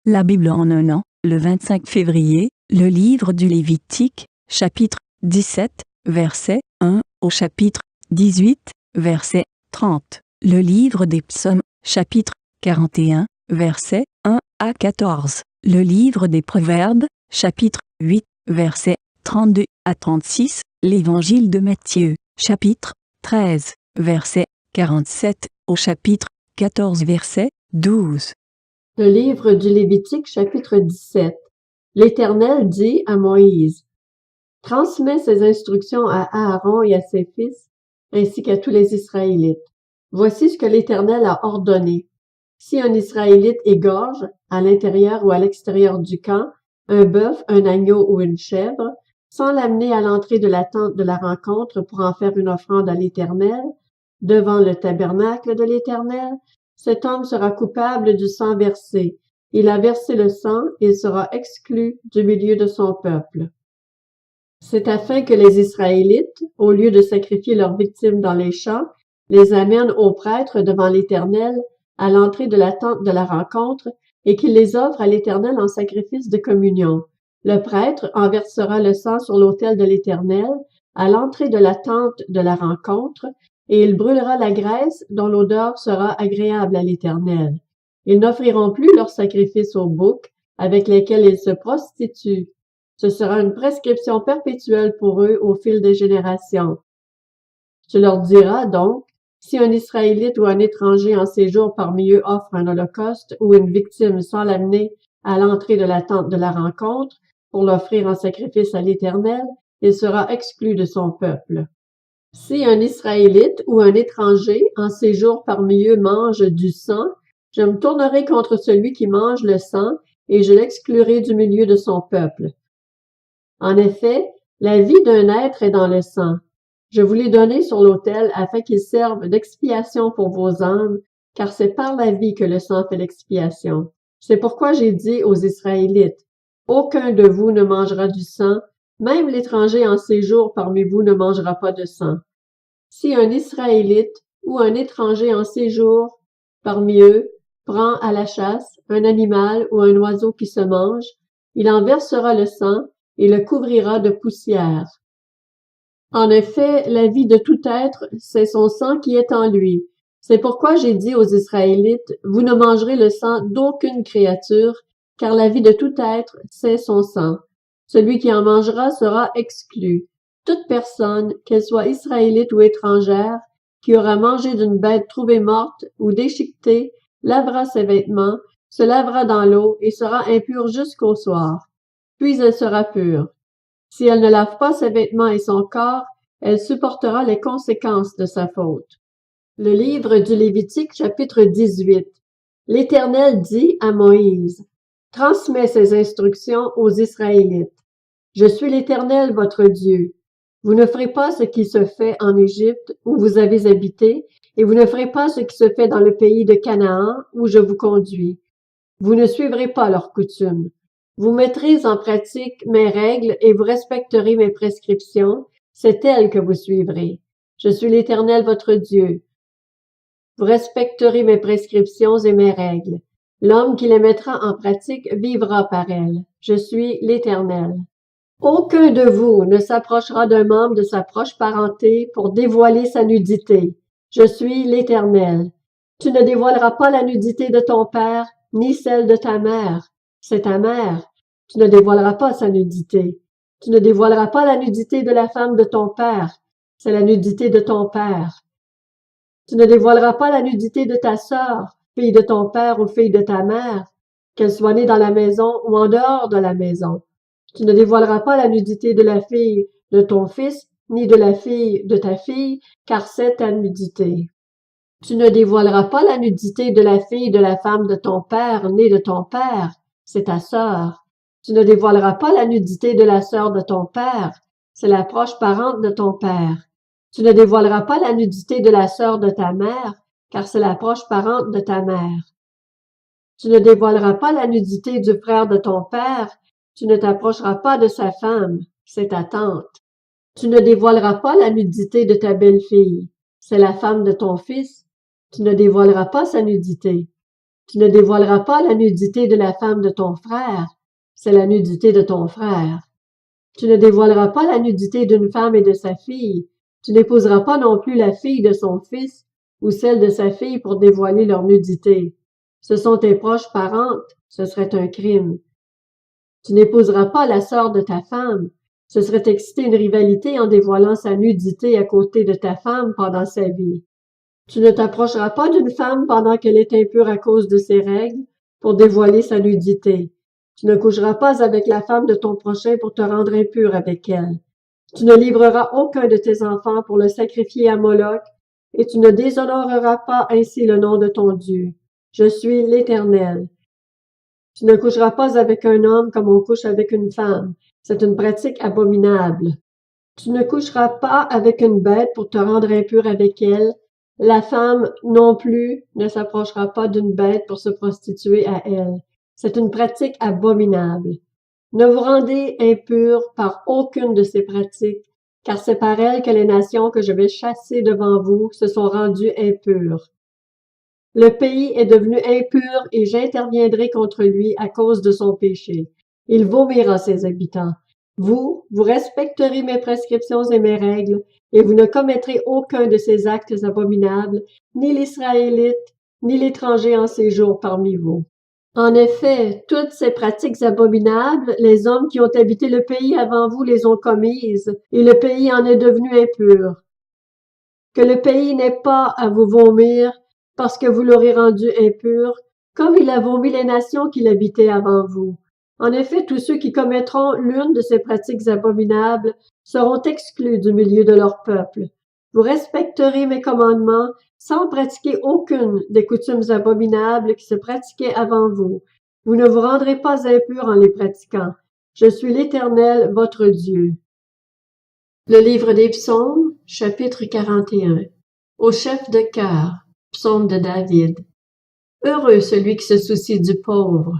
La Bible en un an, le 25 février, le livre du Lévitique, chapitre 17, verset 1 au chapitre 18, verset 30. Le livre des Psaumes, chapitre 41, verset 1 à 14. Le livre des Proverbes, chapitre 8, verset 32 à 36. L'évangile de Matthieu, chapitre 13, verset 47 au chapitre 14, verset 12. Le livre du Lévitique, chapitre 17. L'Éternel dit à Moïse: transmets ces instructions à Aaron et à ses fils, ainsi qu'à tous les Israélites. Voici ce que l'Éternel a ordonné. Si un Israélite égorge, à l'intérieur ou à l'extérieur du camp, un bœuf, un agneau ou une chèvre, sans l'amener à l'entrée de la tente de la rencontre pour en faire une offrande à l'Éternel, devant le tabernacle de l'Éternel, cet homme sera coupable du sang versé. Il a versé le sang, il sera exclu du milieu de son peuple. C'est afin que les Israélites, au lieu de sacrifier leurs victimes dans les champs, les amènent au prêtre devant l'Éternel, à l'entrée de la tente de la rencontre, et qu'il les offre à l'Éternel en sacrifice de communion. Le prêtre en versera le sang sur l'autel de l'Éternel, à l'entrée de la tente de la rencontre, et il brûlera la graisse dont l'odeur sera agréable à l'Éternel. Ils n'offriront plus leurs sacrifices aux boucs, avec lesquels ils se prostituent. Ce sera une prescription perpétuelle pour eux au fil des générations. Tu leur diras donc, si un Israélite ou un étranger en séjour parmi eux offre un holocauste ou une victime sans l'amener à l'entrée de la tente de la rencontre pour l'offrir en sacrifice à l'Éternel, il sera exclu de son peuple. Si un Israélite ou un étranger en séjour parmi eux mange du sang, je me tournerai contre celui qui mange le sang et je l'exclurai du milieu de son peuple. En effet, la vie d'un être est dans le sang. Je vous l'ai donné sur l'autel afin qu'il serve d'expiation pour vos âmes, car c'est par la vie que le sang fait l'expiation. C'est pourquoi j'ai dit aux Israélites, aucun de vous ne mangera du sang, même l'étranger en séjour parmi vous ne mangera pas de sang. Si un Israélite ou un étranger en séjour parmi eux prend à la chasse un animal ou un oiseau qui se mange, il en versera le sang et le couvrira de poussière. En effet, la vie de tout être, c'est son sang qui est en lui. C'est pourquoi j'ai dit aux Israélites, vous ne mangerez le sang d'aucune créature, car la vie de tout être, c'est son sang. Celui qui en mangera sera exclu. Toute personne, qu'elle soit israélite ou étrangère, qui aura mangé d'une bête trouvée morte ou déchiquetée, lavera ses vêtements, se lavera dans l'eau et sera impure jusqu'au soir. Puis elle sera pure. Si elle ne lave pas ses vêtements et son corps, elle supportera les conséquences de sa faute. Le livre du Lévitique, chapitre 18. L'Éternel dit à Moïse: transmets ces instructions aux Israélites. Je suis l'Éternel votre Dieu. Vous ne ferez pas ce qui se fait en Égypte, où vous avez habité, et vous ne ferez pas ce qui se fait dans le pays de Canaan, où je vous conduis. Vous ne suivrez pas leurs coutumes. Vous mettrez en pratique mes règles et vous respecterez mes prescriptions, c'est elles que vous suivrez. Je suis l'Éternel votre Dieu. Vous respecterez mes prescriptions et mes règles. L'homme qui les mettra en pratique vivra par elles. Je suis l'Éternel. Aucun de vous ne s'approchera d'un membre de sa proche parenté pour dévoiler sa nudité. Je suis l'Éternel. Tu ne dévoileras pas la nudité de ton père, ni celle de ta mère. C'est ta mère. Tu ne dévoileras pas sa nudité. Tu ne dévoileras pas la nudité de la femme de ton père. C'est la nudité de ton père. Tu ne dévoileras pas la nudité de ta sœur, fille de ton père ou fille de ta mère, qu'elle soit née dans la maison ou en dehors de la maison. Tu ne dévoileras pas la nudité de la fille de ton fils, ni de la fille de ta fille, car c'est ta nudité. Tu ne dévoileras pas la nudité de la fille de la femme de ton père, née de ton père, c'est ta sœur. Tu ne dévoileras pas la nudité de la sœur de ton père, c'est la proche parente de ton père. Tu ne dévoileras pas la nudité de la sœur de ta mère, car c'est la proche parente de ta mère. Tu ne dévoileras pas la nudité du frère de ton père, tu ne t'approcheras pas de sa femme, c'est ta tante. Tu ne dévoileras pas la nudité de ta belle-fille, c'est la femme de ton fils. Tu ne dévoileras pas sa nudité. Tu ne dévoileras pas la nudité de la femme de ton frère, c'est la nudité de ton frère. Tu ne dévoileras pas la nudité d'une femme et de sa fille. Tu n'épouseras pas non plus la fille de son fils ou celle de sa fille pour dévoiler leur nudité. Ce sont tes proches parentes, ce serait un crime. Tu n'épouseras pas la sœur de ta femme. Ce serait exciter une rivalité en dévoilant sa nudité à côté de ta femme pendant sa vie. Tu ne t'approcheras pas d'une femme pendant qu'elle est impure à cause de ses règles pour dévoiler sa nudité. Tu ne coucheras pas avec la femme de ton prochain pour te rendre impur avec elle. Tu ne livreras aucun de tes enfants pour le sacrifier à Moloch, et tu ne déshonoreras pas ainsi le nom de ton Dieu. Je suis l'Éternel. Tu ne coucheras pas avec un homme comme on couche avec une femme. C'est une pratique abominable. Tu ne coucheras pas avec une bête pour te rendre impur avec elle. La femme non plus ne s'approchera pas d'une bête pour se prostituer à elle. C'est une pratique abominable. Ne vous rendez impurs par aucune de ces pratiques, car c'est par elles que les nations que je vais chasser devant vous se sont rendues impures. Le pays est devenu impur et j'interviendrai contre lui à cause de son péché. Il vomira ses habitants. Vous respecterez mes prescriptions et mes règles, et vous ne commettrez aucun de ces actes abominables, ni l'Israélite, ni l'étranger en séjour parmi vous. En effet, toutes ces pratiques abominables, les hommes qui ont habité le pays avant vous les ont commises, et le pays en est devenu impur. Que le pays n'ait pas à vous vomir, parce que vous l'aurez rendu impur, comme il a vomi les nations qu'il habitait avant vous. En effet, tous ceux qui commettront l'une de ces pratiques abominables seront exclus du milieu de leur peuple. Vous respecterez mes commandements sans pratiquer aucune des coutumes abominables qui se pratiquaient avant vous. Vous ne vous rendrez pas impurs en les pratiquant. Je suis l'Éternel, votre Dieu. Le livre des Psaumes, chapitre 41. Au chef de chœur, psaume de David. Heureux celui qui se soucie du pauvre.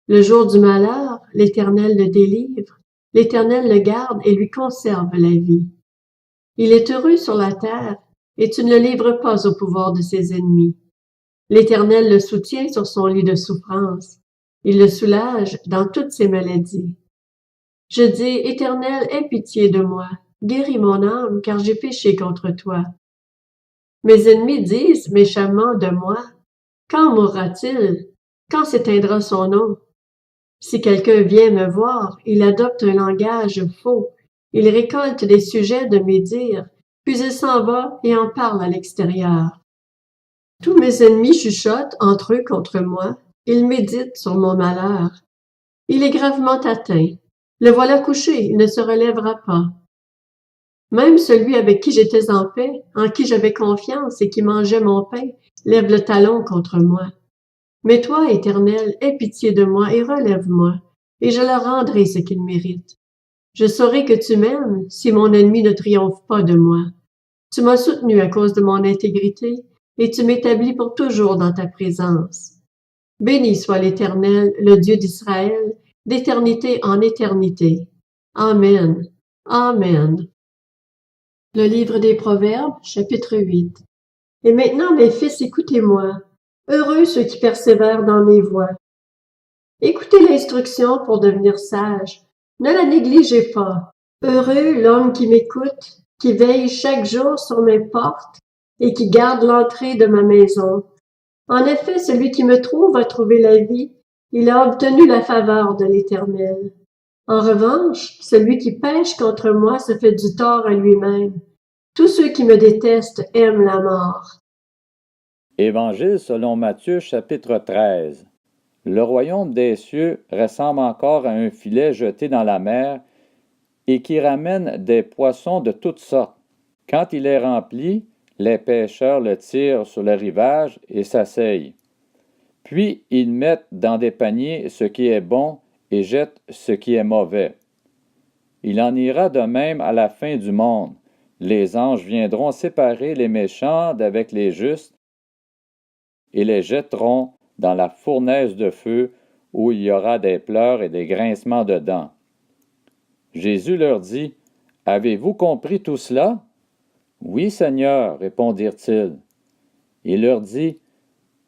Le jour du malheur, l'Éternel le délivre. L'Éternel le garde et lui conserve la vie. Il est heureux sur la terre, et tu ne le livres pas au pouvoir de ses ennemis. L'Éternel le soutient sur son lit de souffrance. Il le soulage dans toutes ses maladies. Je dis, Éternel, aie pitié de moi. Guéris mon âme, car j'ai péché contre toi. Mes ennemis disent méchamment de moi, quand mourra-t-il? Quand s'éteindra son nom? Si quelqu'un vient me voir, il adopte un langage faux. Il récolte des sujets de mes dires, puis il s'en va et en parle à l'extérieur. Tous mes ennemis chuchotent entre eux contre moi. Ils méditent sur mon malheur. Il est gravement atteint. Le voilà couché, il ne se relèvera pas. Même celui avec qui j'étais en paix, en qui j'avais confiance et qui mangeait mon pain, lève le talon contre moi. Mais toi, Éternel, aie pitié de moi et relève-moi, et je leur rendrai ce qu'ils méritent. Je saurai que tu m'aimes si mon ennemi ne triomphe pas de moi. Tu m'as soutenu à cause de mon intégrité, et tu m'établis pour toujours dans ta présence. Béni soit l'Éternel, le Dieu d'Israël, d'éternité en éternité. Amen. Amen. Le livre des Proverbes, chapitre 8. Et maintenant, mes fils, écoutez-moi. Heureux ceux qui persévèrent dans mes voies. Écoutez l'instruction pour devenir sage. Ne la négligez pas. Heureux l'homme qui m'écoute, qui veille chaque jour sur mes portes et qui garde l'entrée de ma maison. En effet, celui qui me trouve a trouvé la vie. Il a obtenu la faveur de l'Éternel. En revanche, celui qui pêche contre moi se fait du tort à lui-même. Tous ceux qui me détestent aiment la mort. Évangile selon Matthieu, chapitre 13. Le royaume des cieux ressemble encore à un filet jeté dans la mer et qui ramène des poissons de toutes sortes. Quand il est rempli, les pêcheurs le tirent sur le rivage et s'asseyent. Puis ils mettent dans des paniers ce qui est bon et jettent ce qui est mauvais. Il en ira de même à la fin du monde. Les anges viendront séparer les méchants d'avec les justes et les jetteront dans la fournaise de feu où il y aura des pleurs et des grincements de dents. Jésus leur dit, « Avez-vous compris tout cela? » « Oui, Seigneur, répondirent-ils. Il leur dit,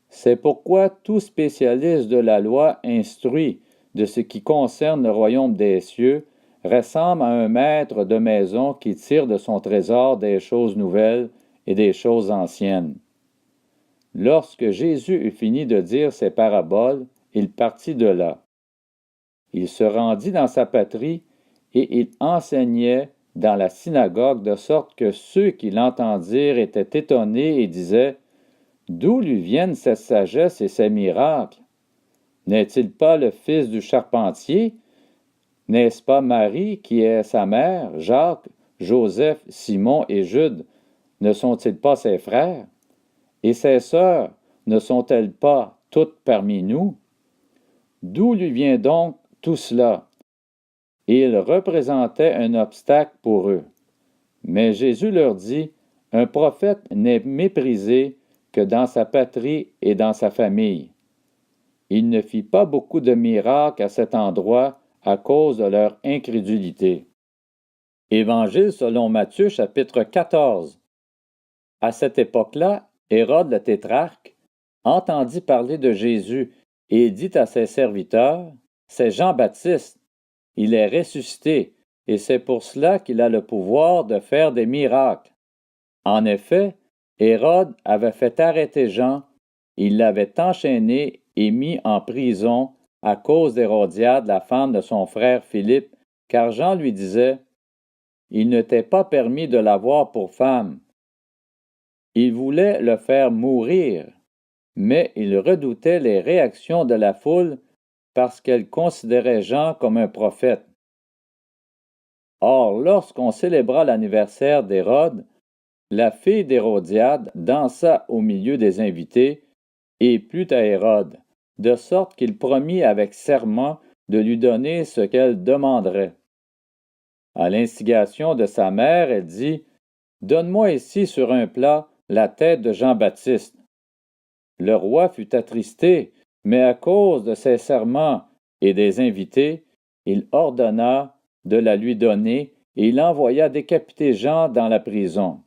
C'est pourquoi tout spécialiste de la loi instruit de ce qui concerne le royaume des cieux ressemble à un maître de maison qui tire de son trésor des choses nouvelles et des choses anciennes. Lorsque Jésus eut fini de dire ces paraboles, il partit de là. Il se rendit dans sa patrie et il enseignait dans la synagogue de sorte que ceux qui l'entendirent étaient étonnés et disaient: D'où lui viennent cette sagesse et ces miracles? N'est-il pas le fils du charpentier? N'est-ce pas Marie qui est sa mère, Jacques, Joseph, Simon et Jude? Ne sont-ils pas ses frères? Et ses sœurs ne sont-elles pas toutes parmi nous? D'où lui vient donc tout cela? Et il représentait un obstacle pour eux. Mais Jésus leur dit: Un prophète n'est méprisé que dans sa patrie et dans sa famille. Il ne fit pas beaucoup de miracles à cet endroit à cause de leur incrédulité. Évangile selon Matthieu, chapitre 14. À cette époque-là, Hérode le tétrarque entendit parler de Jésus et dit à ses serviteurs: C'est Jean-Baptiste, il est ressuscité, et c'est pour cela qu'il a le pouvoir de faire des miracles. En effet, Hérode avait fait arrêter Jean, il l'avait enchaîné et mis en prison à cause d'Hérodiade, la femme de son frère Philippe, car Jean lui disait: Il ne t'est pas permis de l'avoir pour femme. Il voulait le faire mourir, mais il redoutait les réactions de la foule parce qu'elle considérait Jean comme un prophète. Or, lorsqu'on célébra l'anniversaire d'Hérode, la fille d'Hérodiade dansa au milieu des invités et plut à Hérode, de sorte qu'il promit avec serment de lui donner ce qu'elle demanderait. À l'instigation de sa mère, elle dit: Donne-moi ici sur un plat la tête de Jean-Baptiste. Le roi fut attristé, mais à cause de ses serments et des invités, il ordonna de la lui donner et il envoya décapiter Jean dans la prison.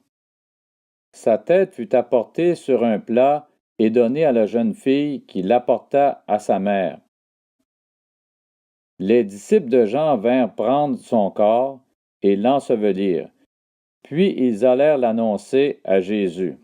Sa tête fut apportée sur un plat et donnée à la jeune fille qui l'apporta à sa mère. Les disciples de Jean vinrent prendre son corps et l'ensevelirent. Puis ils allèrent l'annoncer à Jésus.